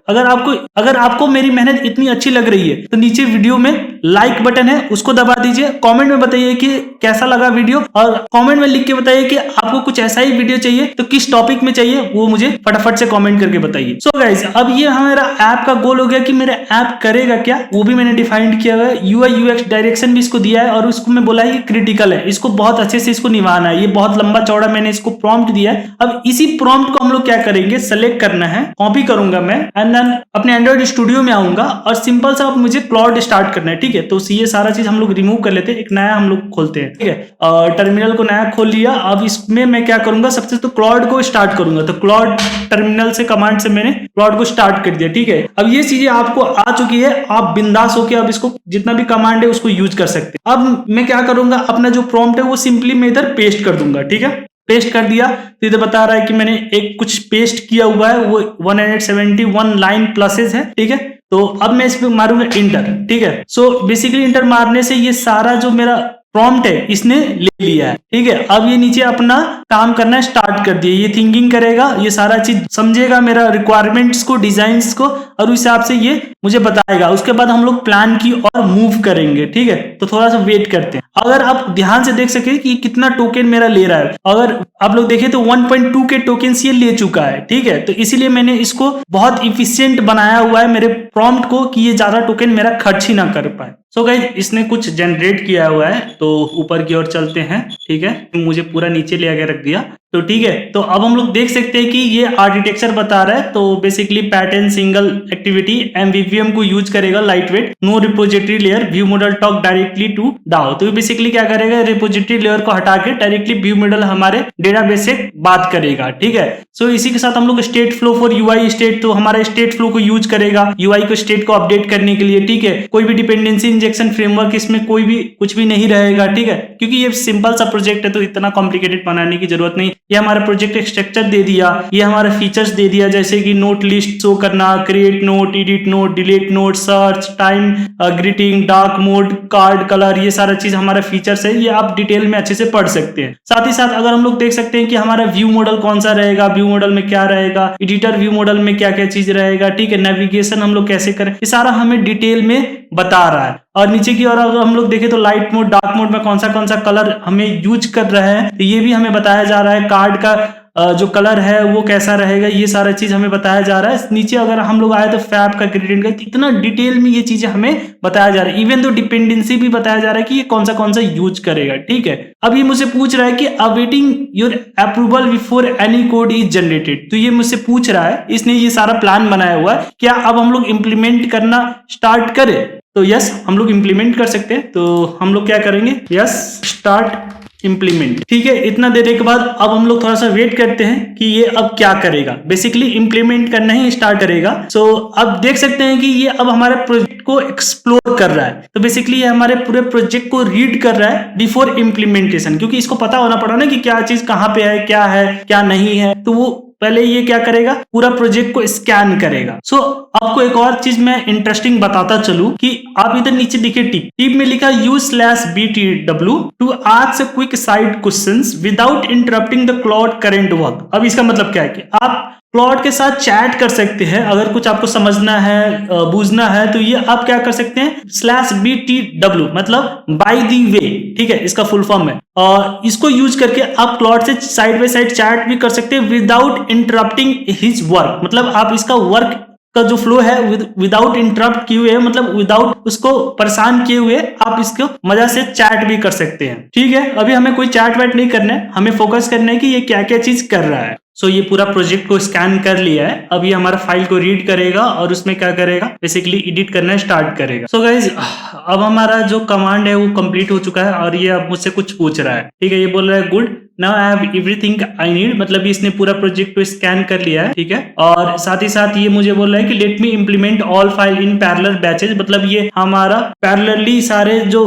अगर आपको मेरी मेहनत इतनी अच्छी लग रही है तो नीचे वीडियो में लाइक बटन है उसको दबा दीजिए। कमेंट में बताइए कि कैसा लगा वीडियो और कमेंट में लिख के बताइए कि आपको कुछ ऐसा ही वीडियो चाहिए तो किस टॉपिक में चाहिए वो मुझे फटाफट से कमेंट करके बताइए। सो गाइस, अब ये हमारा ऐप का गोल हो गया कि मेरा ऐप करेगा क्या वो भी मैंने डिफाइन किया हुआ है। यूआई यूएक्स डायरेक्शन भी इसको दिया है और उसको मैं बोला है कि क्रिटिकल है, इसको बहुत अच्छे से इसको निभाना है। ये बहुत लंबा चौड़ा मैंने इसको प्रॉम्प्ट दिया है। अब इसी प्रॉम्प्ट को हम लोग क्या करेंगे, सेलेक्ट करना है, कॉपी करूंगा मैं एंड देन अपने एंड्रॉइड स्टूडियो में आऊंगा और सिंपल सा मुझे क्लाउड स्टार्ट करना है, ठीक है। तो ये सारा चीज हम लोग रिमूव कर लेते हैं, एक नया हम लोग खोलते हैं, ठीक है। टर्मिनल को नया खोल लिया। अब इसमें मैं क्या करूंगा, सबसे तो क्लाउड को स्टार्ट करूंगा। तो क्लाउड टर्मिनल से कमांड से मैंने क्लाउड को स्टार्ट कर दिया, ठीक है। अब ये चीजें आपको आ चुकी है, आप बिंदास होकर अब इसको जितना भी कमांड है उसको यूज कर सकते हैं। अब मैं क्या करूंगा, अपना जो प्रॉम्प्ट है वो सिंपली मैं इधर पेस्ट कर दूंगा, ठीक है। पेस्ट कर दिया तो इधर बता रहा है कि मैंने एक कुछ पेस्ट किया हुआ है, वो 171 लाइन प्लसेस है, ठीक है। तो अब मैं इस पे मारूंगा इंटर, ठीक है। सो बेसिकली इंटर मारने से ये सारा जो मेरा प्रॉम्प्ट है इसने ले लिया है, ठीक है। अब ये नीचे अपना काम करना स्टार्ट कर दिया, ये थिंकिंग करेगा, ये सारा चीज समझेगा मेरा रिक्वायरमेंट्स को, डिजाइन्स को और उस हिसाब से ये मुझे बताएगा। उसके बाद हम लोग प्लान की और मूव करेंगे, ठीक है। तो थोड़ा सा वेट करते हैं। अगर आप ध्यान से देख सके कि कितना टोकन मेरा ले रहा है, अगर आप लोग देखें तो 1.2 के टोकन्स ये ले चुका है, ठीक है। तो इसीलिए मैंने इसको बहुत इफिशिएंट बनाया हुआ है मेरे प्रॉम्प्ट को कि ये ज्यादा टोकन मेरा खर्च ही ना कर पाए। सो गाइस, इसने कुछ जनरेट किया हुआ है तो ऊपर की ओर चलते हैं, ठीक है। मुझे पूरा नीचे ले आके रख दिया तो ठीक है। तो अब हम लोग देख सकते हैं कि ये आर्किटेक्चर बता रहा है। तो basically pattern single activity MVVM को यूज करेगा, lightweight, no repository layer, view model talk directly to DAO. तो बेसिकली क्या करेगा, रिपोजिटरी लेयर को हटा के डायरेक्टली व्यू मॉडल हमारे डेटाबेस से बात करेगा, ठीक है। सो इसी के साथ हम लोग state flow for UI state, तो हमारा स्टेट फ्लो को यूज करेगा यूआई को स्टेट को अपडेट करने के लिए, ठीक है। कोई भी डिपेंडेंसी इंजेक्शन फ्रेमवर्क इसमें कोई भी कुछ भी नहीं रहेगा, ठीक है, क्योंकि ये सिंपल सा प्रोजेक्ट है तो इतना कॉम्प्लिकेटेड बनाने की जरूरत नहीं। ये हमारा प्रोजेक्ट स्ट्रक्चर दे दिया, ये हमारा फीचर्स दे दिया जैसे कि नोट लिस्ट शो करना, create note, edit note, delete note, search, time, greeting, dark mode, card colour, ये सारा चीज हमारा फीचर्स है। ये आप डिटेल में अच्छे से पढ़ सकते हैं। साथ ही साथ अगर हम लोग देख सकते हैं कि हमारा व्यू मॉडल कौन सा रहेगा, व्यू मॉडल में क्या रहेगा, एडिटर व्यू मॉडल में क्या क्या चीज रहेगा, ठीक है। नेविगेशन हम लोग कैसे करें, ये सारा हमें डिटेल में बता रहा है। और नीचे की ओर अगर हम लोग देखें तो लाइट मोड, डार्क मोड में कौन सा कलर हमें यूज कर रहे हैं तो ये भी हमें बताया जा रहा है। कार्ड का जो कलर है वो कैसा रहेगा, ये सारा चीज हमें बताया जा रहा है। नीचे अगर हम लोग आए तो फैब का, ग्रेडियंट का, इतना डिटेल में ये चीजें हमें बताया जा रहा है। इवन तो डिपेंडेंसी भी बताया जा रहा है कि ये कौन सा यूज करेगा, ठीक है। अब ये मुझसे पूछ रहा है कि awaiting your approval before any code is generated. तो ये मुझसे पूछ रहा है, इसने ये सारा प्लान बनाया हुआ है, क्या अब हम लोग इंप्लीमेंट करना स्टार्ट करें। तो यस, हम लोग इंप्लीमेंट कर सकते हैं। तो हम लोग क्या करेंगे, यस स्टार्ट इंप्लीमेंट, ठीक है। इतना देने के बाद अब हम लोग थोड़ा सा वेट करते हैं कि ये अब क्या करेगा। बेसिकली इंप्लीमेंट करना ही स्टार्ट करेगा। सो अब देख सकते हैं कि ये अब हमारे प्रोजेक्ट को एक्सप्लोर कर रहा है। तो बेसिकली ये हमारे पूरे प्रोजेक्ट को रीड कर रहा है बिफोर इंप्लीमेंटेशन, क्योंकि इसको पता होना पड़ा ना कि क्या चीज कहाँ पे है, क्या नहीं है। तो वो पहले ये क्या करेगा, पूरा प्रोजेक्ट को स्कैन करेगा। सो आपको एक और चीज मैं इंटरेस्टिंग बताता चलूं कि आप इधर नीचे देखिए टिप में लिखा use/btw to ask quick side questions without interrupting the Claude current work. अब इसका मतलब क्या है कि आप क्लाउड के साथ चैट कर सकते हैं। अगर कुछ आपको समझना है, बूझना है, तो ये आप क्या कर सकते हैं, /btw मतलब बाय द वे, ठीक है, इसका फुल फॉर्म है। और इसको यूज करके आप क्लाउड से साइड बाय साइड चैट भी कर सकते हैं विदाउट इंटरप्टिंग हिज वर्क। मतलब आप इसका वर्क का जो फ्लो है विदाउट इंटरप्ट किए हुए, मतलब विदाउट उसको परेशान किए हुए आप इसको मजा से चैट भी कर सकते हैं, ठीक है। अभी हमें कोई चैट वैट नहीं करना है, हमें फोकस करना है कि ये क्या क्या चीज कर रहा है। सो ये पूरा प्रोजेक्ट को स्कैन कर लिया है। अब ये हमारा फाइल को रीड करेगा और उसमें क्या करेगा, बेसिकली एडिट करना स्टार्ट करेगा। सो गाइज, अब हमारा जो कमांड है वो कंप्लीट हो चुका है और ये अब मुझसे कुछ पूछ रहा है, ठीक है। ये बोल रहा है good, now I have everything I need, मतलब इसने पूरा प्रोजेक्ट को स्कैन कर लिया है, ठीक है। और साथ ही साथ ये मुझे बोल रहा है कि let me implement all file in parallel batches, मतलब ये हमारा पैरेलली सारे जो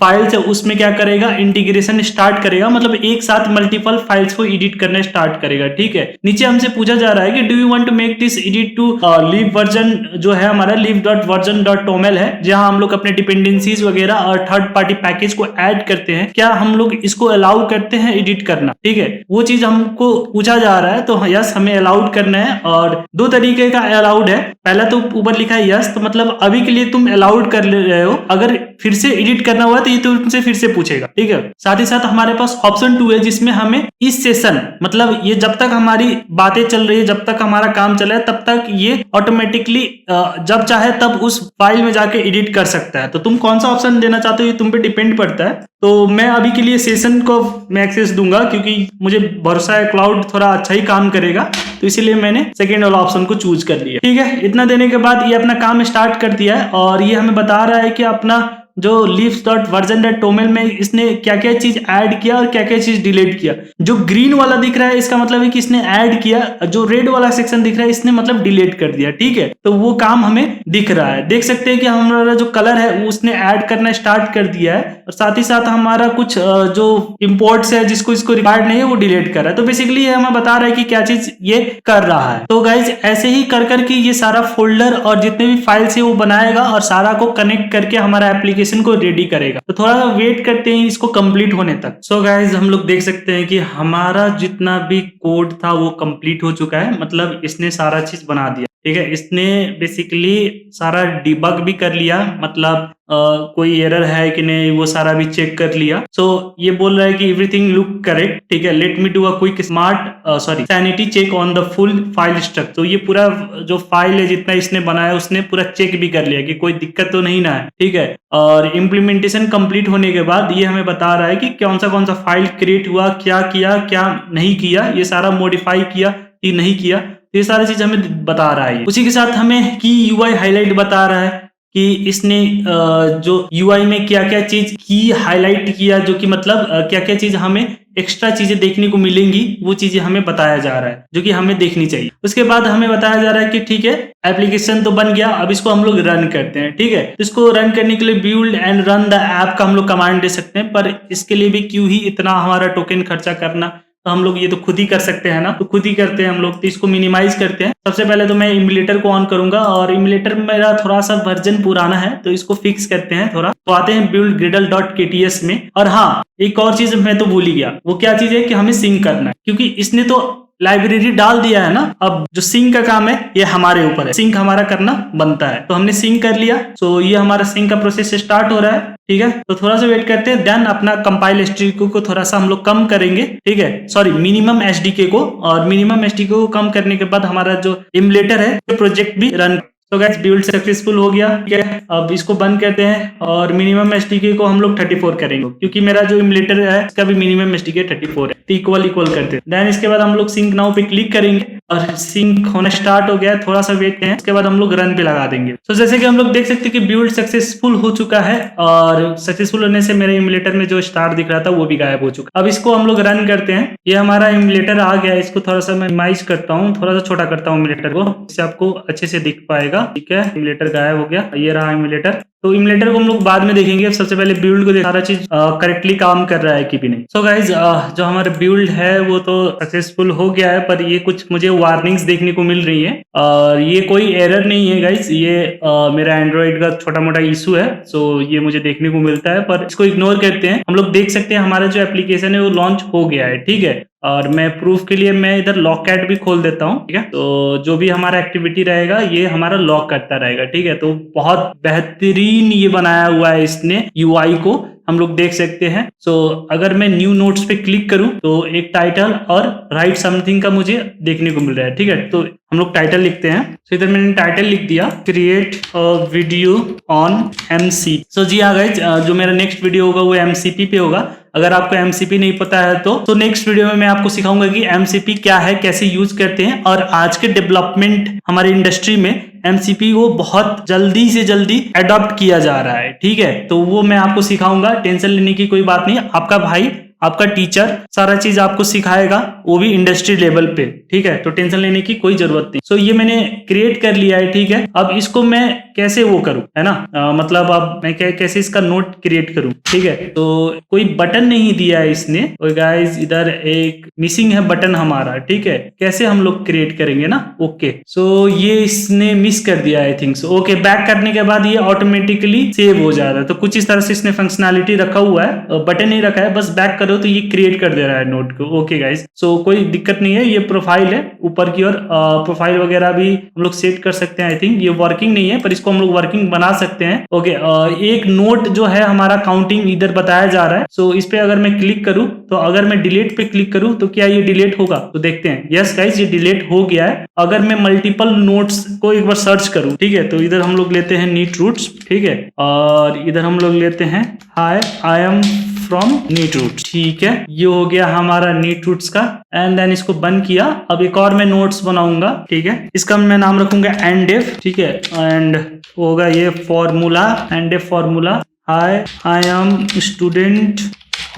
फाइल्स है उसमें क्या करेगा, इंटीग्रेशन स्टार्ट करेगा, मतलब एक साथ मल्टीपल फाइल्स को एडिट करना स्टार्ट करेगा, ठीक है। नीचे हमसे पूछा जा रहा है कि do you want to make this edit to leave version, जो है हमारा live.version.toml है, जहां हम लोग अपने डिपेंडेंसीज वगैरह और थर्ड पार्टी पैकेज को ऐड करते हैं, क्या हम लोग इसको अलाउ करते हैं एडिट करना, ठीक है। वो चीज हमको पूछा जा रहा है, तो यस हमें अलाउड करना है। और दो तरीके का अलाउड है, पहला तो ऊपर लिखा है यस, तो मतलब अभी के लिए तुम अलाउड कर रहे हो, अगर फिर से एडिट करना हुआ तो ये तुमसे फिर से पूछेगा, ठीक है। साथ ही साथ हमारे पास ऑप्शन 2 है, जिसमें हमें इस सेशन, मतलब ये जब तक हमारी बातें चल रही है, जब तक हमारा काम चल रहा है, तब तक ये ऑटोमेटिकली जब चाहे तब उस फाइल में जाके एडिट कर सकता है। तो तुम कौन सा ऑप्शन देना चाहते हो ये तुम पे डिपेंड पड़ता है। तो मैं अभी के लिए सेशन को मैं एक्सेस दूंगा, क्योंकि मुझे भरोसा है क्लाउड थोड़ा अच्छा ही काम करेगा, तो इसीलिए मैंने सेकेंड वाला ऑप्शन को चूज कर लिया, ठीक है। इतना देने के बाद ये अपना काम स्टार्ट कर दिया है, और ये हमें बता रहा है कि अपना जो leaves.version.toml में इसने क्या क्या चीज ऐड किया और क्या क्या चीज डिलीट किया। जो ग्रीन वाला दिख रहा है इसका मतलब है कि इसने ऐड किया, जो रेड वाला सेक्शन दिख रहा है इसने मतलब डिलीट कर दिया, ठीक है। तो वो काम हमें दिख रहा है, देख सकते हैं कि हमारा जो कलर है उसने ऐड करना स्टार्ट कर दिया है, और साथ ही साथ हमारा कुछ जो इंपोर्ट्स है जिसको इसको रिक्वायर्ड नहीं है वो डिलीट कर रहा है। तो बेसिकली ये हमें बता रहा है कि क्या चीज ये कर रहा है। तो गाइज ऐसे ही कर करके ये सारा फोल्डर और जितने भी फाइल्स है वो बनाएगा और सारा को कनेक्ट करके हमारा एप्लीकेशन को रेडी करेगा। तो थोड़ा सा वेट करते हैं इसको कंप्लीट होने तक। सो गाइज हम लोग देख सकते हैं कि हमारा जितना भी कोड था वो कंप्लीट हो चुका है, मतलब इसने सारा चीज बना दिया, ठीक है। इसने बेसिकली सारा डिबग भी कर लिया, मतलब कोई एरर है कि नहीं वो सारा भी चेक कर लिया। सो ये बोल रहा है कि एवरीथिंग लुक करेक्ट, ठीक है। Let me do a quick smart sanity check on the full file structure. तो ये पूरा जो फाइल है जितना इसने बनाया उसने पूरा चेक भी कर लिया कि कोई दिक्कत तो नहीं ना है, ठीक है। और इम्प्लीमेंटेशन कंप्लीट होने के बाद ये हमें बता रहा है कि कौन सा फाइल क्रिएट हुआ, क्या किया क्या नहीं किया, ये सारा मॉडिफाई किया कि नहीं किया, ये सारी चीज हमें बता रहा है। उसी के साथ हमें की यूआई हाईलाइट बता रहा है कि इसने जो यूआई में क्या क्या चीज की हाईलाइट किया, जो कि मतलब क्या क्या चीज हमें एक्स्ट्रा चीजें देखने को मिलेंगी, वो चीजें हमें बताया जा रहा है जो कि हमें देखनी चाहिए। उसके बाद हमें बताया जा रहा है कि ठीक है एप्लीकेशन तो बन गया, अब इसको हम लोग रन करते हैं, ठीक है। इसको रन करने के लिए build and run the app का हम लोग कमांड दे सकते हैं, पर इसके लिए भी क्यों ही इतना हमारा टोकन खर्चा करना, तो हम लोग ये तो खुद ही कर सकते हैं ना, तो खुद ही करते हैं हम लोग। तो इसको मिनिमाइज करते हैं। सबसे पहले तो मैं इमुलेटर को ऑन करूंगा, और इमुलेटर मेरा थोड़ा सा वर्जन पुराना है तो इसको फिक्स करते हैं थोड़ा। तो आते हैं build gradle.kts में, और हाँ एक और चीज मैं तो भूल ही गया, वो क्या चीज है कि हमें सिंक करना है, क्योंकि इसने तो लाइब्रेरी डाल दिया है ना, अब जो सिंक का काम है ये हमारे ऊपर है, सिंक हमारा करना बनता है। तो हमने सिंक कर लिया, तो ये हमारा सिंक का प्रोसेस स्टार्ट हो रहा है, ठीक है। तो थोड़ा सा वेट करते हैं, देन अपना कंपाइल एसडीके को थोड़ा सा हम लोग कम करेंगे, ठीक है, सॉरी मिनिमम एसडीके को, और मिनिमम एसडीके को कम करने के बाद हमारा जो इमुलेटर है प्रोजेक्ट भी रन। तो गाइस बिल्ड सक्सेसफुल हो गया, ठीक है। अब इसको बंद करते हैं और मिनिमम एसडीके को हम लोग 34 करेंगे, क्योंकि मेरा जो इमुलेटर है इसका भी मिनिमम एसडीके 34 है, तो इक्वल करते हैं। देन इसके बाद हम लोग सिंक नाउ पे क्लिक करेंगे और सिंक होना स्टार्ट हो गया है, थोड़ा सा वेट करें, उसके बाद हम लोग रन पे लगा देंगे। तो जैसे कि हम लोग देख सकते हैं कि बिल्ड सक्सेसफुल हो चुका है, और सक्सेसफुल होने से मेरे इमुलेटर में जो स्टार दिख रहा था वो भी गायब हो चुका। अब इसको हम लोग रन करते हैं। ये हमारा इमुलेटर आ गया, इसको थोड़ा सा मैं मिनिमाइज करता हूँ, थोड़ा सा छोटा करता हूँ इमुलेटर को, इससे आपको अच्छे से दिख पाएगा, ठीक है। इमुलेटर गायब हो गया, ये रहा इमुलेटर। तो इमुलेटर को हम लोग बाद में देखेंगे, सबसे पहले बिल्ड को सारा चीज करेक्टली काम कर रहा है कि भी नहीं। सो गाइज जो हमारा बिल्ड है वो तो सक्सेसफुल हो गया है, पर ये कुछ मुझे वार्निंग्स देखने को मिल रही है, और ये कोई एरर नहीं है गाइज, ये मेरा एंड्रॉइड का छोटा मोटा इशू है। सो ये मुझे देखने को मिलता है, पर इसको इग्नोर करते हैं। हम लोग देख सकते हैं हमारा जो एप्लीकेशन है वो लॉन्च हो गया है, ठीक है। और मैं प्रूफ के लिए मैं इधर लॉक कैट भी खोल देता हूँ, ठीक है। तो जो भी हमारा एक्टिविटी रहेगा ये हमारा लॉक करता रहेगा, ठीक है। तो बहुत बेहतरीन ये बनाया हुआ है इसने यूआई को, हम लोग देख सकते हैं। सो अगर मैं न्यू नोट्स पे क्लिक करूं तो एक टाइटल और राइट समथिंग का मुझे देखने को मिल रहा है, ठीक है। तो हम लोग टाइटल लिखते हैं। तो इधर मैंने टाइटल लिख दिया, create a video on MCP. So जी आ गए, जो मेरा नेक्स्ट वीडियो होगा वो एमसीपी पे होगा। अगर आपको एमसीपी नहीं पता है तो नेक्स्ट वीडियो में मैं आपको सिखाऊंगा कि एमसीपी क्या है, कैसे यूज करते हैं, और आज के डेवलपमेंट हमारे इंडस्ट्री में एमसीपी को बहुत जल्दी से जल्दी अडॉप्ट किया जा रहा है, ठीक है। तो वो मैं आपको सिखाऊंगा, टेंशन लेने की कोई बात नहीं। आपका भाई आपका टीचर सारा चीज आपको सिखाएगा, वो भी इंडस्ट्री लेवल पे, ठीक है। तो टेंशन लेने की कोई जरूरत नहीं। सो ये मैंने क्रिएट कर लिया है, ठीक है। अब इसको मैं कैसे वो करूं, है ना, मतलब अब मैं कैसे इसका नोट क्रिएट करूं, ठीक है। तो कोई बटन नहीं दिया है इसने, और गाइस इधर एक मिसिंग है बटन हमारा, ठीक है। कैसे हम लोग क्रिएट करेंगे ना, ओके। सो ये इसने मिस कर दिया I think so. Okay, back करने के बाद ये ऑटोमेटिकली सेव हो जा रहा है। तो कुछ इस तरह से इसने फंक्शनैलिटी रखा हुआ है, बटन नहीं रखा है, बस बैक करो तो ये क्रिएट कर दे रहा है नोट को। ओके गाइस, सो कोई दिक्कत नहीं है। ये प्रोफाइल है ऊपर की ओर, प्रोफाइल वगैरह भी हम लोग सेट कर सकते हैं। आई थिंक ये वर्किंग नहीं है, पर इसको हम लोग वर्किंग बना सकते हैं। ओके, एक नोट जो है हमारा काउंटिंग इधर बताया जा रहा है। सो इस पे अगर मैं क्लिक करूं, तो अगर मैं डिलीट पे क्लिक करूं तो क्या ये डिलीट होगा, तो देखते हैं। यस गाइस, ये डिलीट हो गया है। अगर मैं मल्टीपल नोट्स को एक बार सर्च करूं, ठीक है, तो इधर हम लोग लेते हैं नीट रूट्स, ठीक है, और इधर हम लोग लेते हैं hi I am from neat roots, ठीक है। ये हो गया हमारा नीट रूट्स का, एंड देन इसको बंद किया। अब एक और मैं नोट्स बनाऊंगा, ठीक है। इसका मैं नाम रखूंगा एंडेफ, ठीक है, एंड होगा ये फॉर्मूला, एंडेफ formula. Hi I am student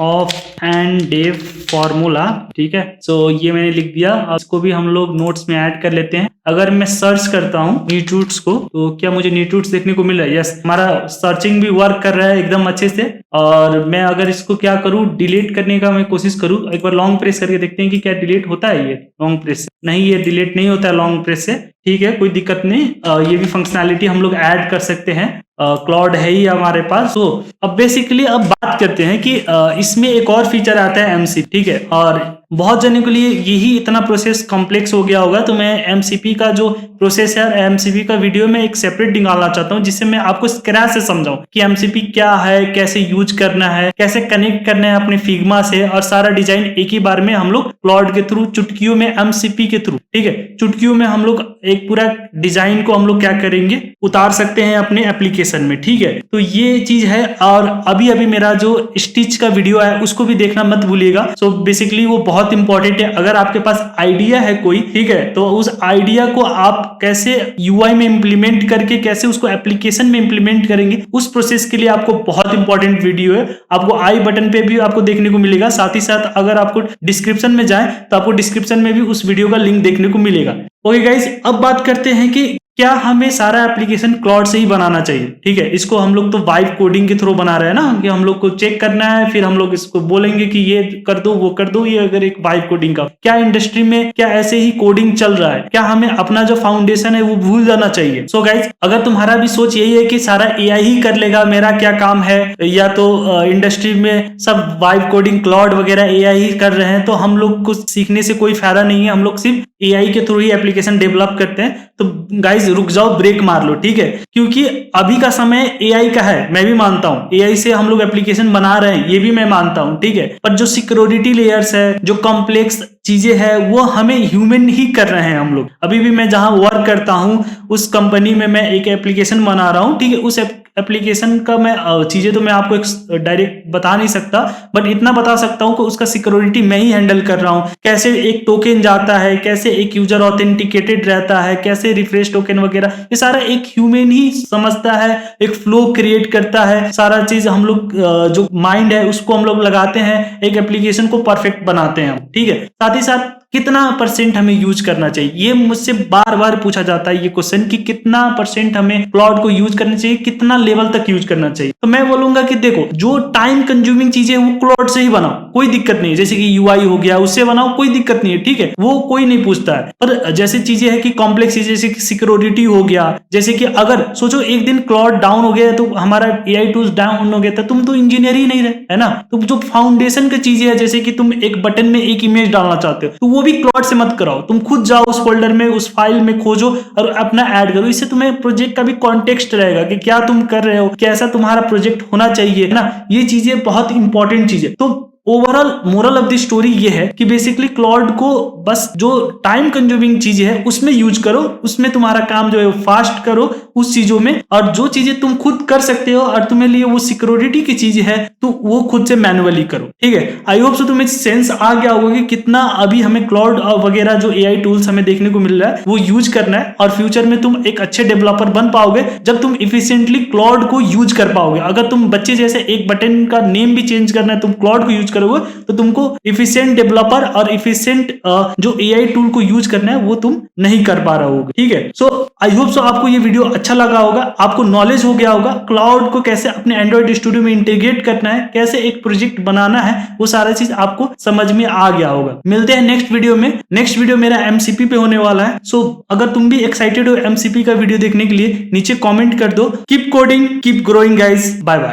of एंडेफ फॉर्मूला, ठीक है। सो ये मैंने लिख दिया। इसको भी हम लोग नोट्स में ऐड कर लेते हैं। अगर मैं सर्च करता हूँ नीट रूट्स को, तो क्या मुझे नीट रूट्स देखने को मिल रहा है? यस, हमारा सर्चिंग भी वर्क कर रहा है एकदम अच्छे से। और मैं अगर इसको क्या करूँ, डिलीट करने का मैं कोशिश करूँ, एक बार लॉन्ग प्रेस करके देखते हैं कि क्या डिलीट होता है। ये लॉन्ग प्रेस से नहीं, ये डिलीट नहीं होता है लॉन्ग प्रेस से, ठीक है, कोई दिक्कत नहीं। ये भी फंक्शनैलिटी हम लोग ऐड कर सकते हैं, क्लाउड है ही हमारे पास। तो अब बेसिकली अब बात करते हैं कि इसमें एक और फीचर आता है एमसीपी, ठीक है। और बहुत जने के लिए यही इतना प्रोसेस कॉम्प्लेक्स हो गया होगा, तो मैं एमसीपी का जो प्रोसेस है, एमसीपी का वीडियो में एक सेपरेट निकालना चाहता हूं, जिससे मैं आपको स्क्रैच से समझाऊं कि एमसीपी क्या है, कैसे यूज करना है, कैसे कनेक्ट करना है अपने फिग्मा से, और सारा डिजाइन एक ही बार में हम लोग क्लाउड के थ्रू, चुटकियों में, एमसीपी के थ्रू, ठीक है, चुटकियों में हम लोग एक पूरा डिजाइन को हम लोग क्या करेंगे, उतार सकते हैं अपने एप्लीकेशन में, ठीक है। तो ये चीज है। और अभी अभी मेरा जो स्टिच का वीडियो है उसको भी देखना मत भूलिएगा। सो बेसिकली वो बहुत इंपॉर्टेंट है। अगर आपके पास आइडिया है कोई, ठीक है, तो उस आइडिया को आप कैसे यूआई में इंप्लीमेंट करके कैसे उसको एप्लीकेशन में इंप्लीमेंट करेंगे, उस प्रोसेस के लिए आपको बहुत इंपॉर्टेंट वीडियो है। आपको आई बटन पे भी आपको देखने को मिलेगा, साथ ही साथ अगर आपको डिस्क्रिप्शन में जाए तो आपको डिस्क्रिप्शन में भी उस वीडियो का लिंक देखने को मिलेगा। ओके गाइस, अब बात करते हैं कि क्या हमें सारा एप्लीकेशन क्लाउड से ही बनाना चाहिए, ठीक है। इसको हम लोग तो वाइब कोडिंग के थ्रू बना रहे हैं ना, कि हम लोग को चेक करना है, फिर हम लोग इसको बोलेंगे कि ये कर दो, वो कर दो। ये अगर एक वाइब कोडिंग का, क्या इंडस्ट्री में क्या ऐसे ही कोडिंग चल रहा है? क्या हमें अपना जो फाउंडेशन है वो भूल जाना चाहिए? सो गाइज, अगर तुम्हारा भी सोच यही है कि सारा एआई ही कर लेगा, मेरा क्या काम है, या तो इंडस्ट्री में सब वाइब कोडिंग, क्लाउड वगैरह एआई ही कर रहे हैं, तो हम लोग को सीखने से कोई फायदा नहीं है। हम लोग सिर्फ एआई के थ्रू ही एप्लीकेशन डेवलप करते हैं। तो गाइज रुक जाओ, ब्रेक मार लो, ठीक है, क्योंकि अभी का समय एआई का है, मैं भी मानता हूं। एआई से हम लोग एप्लीकेशन बना रहे हैं, ये भी मैं मानता हूं, ठीक है। पर जो सिक्योरिटी लेयर्स है, जो कॉम्प्लेक्स चीजें हैं, वो हमें ह्यूमन ही कर रहे हैं हम लोग। अभी भी मैं जहां वर्क करता हूं, उस कंपनी में मैं एक एप्लीकेशन बना रहा हूं, ठीक है। उस एप्लीकेशन का मैं चीजें तो मैं आपको डायरेक्ट बता नहीं सकता, बट इतना बता सकता हूं कि उसका सिक्योरिटी मैं ही हैंडल कर रहा हूं। कैसे एक टोकन जाता है, कैसे एक यूजर ऑथेंटिकेटेड रहता है, कैसे रिफ्रेश टोकन वगैरह, ये सारा एक ह्यूमन ही समझता है, एक फ्लो क्रिएट करता है। सारा चीज हम लोग जो माइंड है उसको हम लोग लगाते हैं, एक एप्लीकेशन को परफेक्ट बनाते हैं, ठीक है। साथ ही साथ कितना % हमें यूज करना चाहिए, ये मुझसे बार बार पूछा जाता है ये क्वेश्चन, कि कितना % हमें क्लाउड को यूज करना चाहिए, कितना लेवल तक यूज करना चाहिए। तो मैं बोलूंगा कि देखो, जो टाइम कंज्यूमिंग चीजें वो क्लाउड से ही बनाओ, कोई दिक्कत नहीं है। जैसे कि यूआई हो गया, उससे बनाओ, कोई दिक्कत नहीं है, ठीक है, वो कोई नहीं पूछता है। पर जैसे चीजें है कि कॉम्प्लेक्स चीजें, जैसे सिक्योरिटी हो गया, जैसे कि अगर सोचो एक दिन क्लाउड डाउन हो गया, तो हमारा एआई टूल्स डाउन हो गया, तो तुम तो इंजीनियर ही नहीं रहे, है ना। तो जो फाउंडेशन की चीजें है, जैसे कि तुम एक बटन में एक इमेज डालना चाहते हो, तो वो भी क्लाउड से मत कराओ, तुम खुद जाओ उस फोल्डर में, उस फाइल में खोजो और अपना ऐड करो। इससे तुम्हें प्रोजेक्ट का भी कॉन्टेक्स्ट रहेगा कि क्या तुम कर रहे हो, कैसा तुम्हारा प्रोजेक्ट होना चाहिए, है ना। ये चीजें बहुत इंपॉर्टेंट चीजें। तो overall moral of the story ये है कि बेसिकली क्लाउड को बस जो टाइम कंज्यूमिंग चीजें है उसमें यूज करो, उसमें तुम्हारा काम जो है फास्ट करो उस चीजों में, और जो चीजें तुम खुद कर सकते हो और तुम्हें लिए वो सिक्योरिटी की चीज है, तो वो खुद से मैनुअली करो, ठीक है। आई होप सो तुम्हें सेंस आ गया होगा कि कितना अभी हमें क्लाउड वगैरह जो एआई टूल्स हमें देखने को मिल रहा है वो यूज करना है, और फ्यूचर में तुम एक अच्छे डेवलपर बन पाओगे जब तुम इफिशिएंटली क्लाउड को यूज कर पाओगे। अगर तुम बच्चे जैसे एक बटन का नेम भी चेंज करना है, तुम क्लाउड को यूज करोगे तो तुमको इफिशिएंट डेवलपर और इफिशिएंट जो एआई टूल को यूज करना है वो तुम नहीं कर पा रहे होगे, ठीक है। सो आई होप सो आपको ये वीडियो अच्छा लगा होगा, आपको नॉलेज हो गया होगा क्लाउड को कैसे अपने एंड्रॉइड स्टूडियो में इंटीग्रेट करना है, कैसे एक प्रोजेक्ट बनाना है, वो सारा चीज आपको समझ में आ गया होगा। मिलते हैं नेक्स्ट वीडियो में। नेक्स्ट वीडियो मेरा एमसीपी पे होने वाला है। सो अगर तुम भी एक्साइटेड हो एमसीपी का वीडियो देखने के लिए नीचे कमेंट कर दो। Keep coding, keep growing guys, bye bye.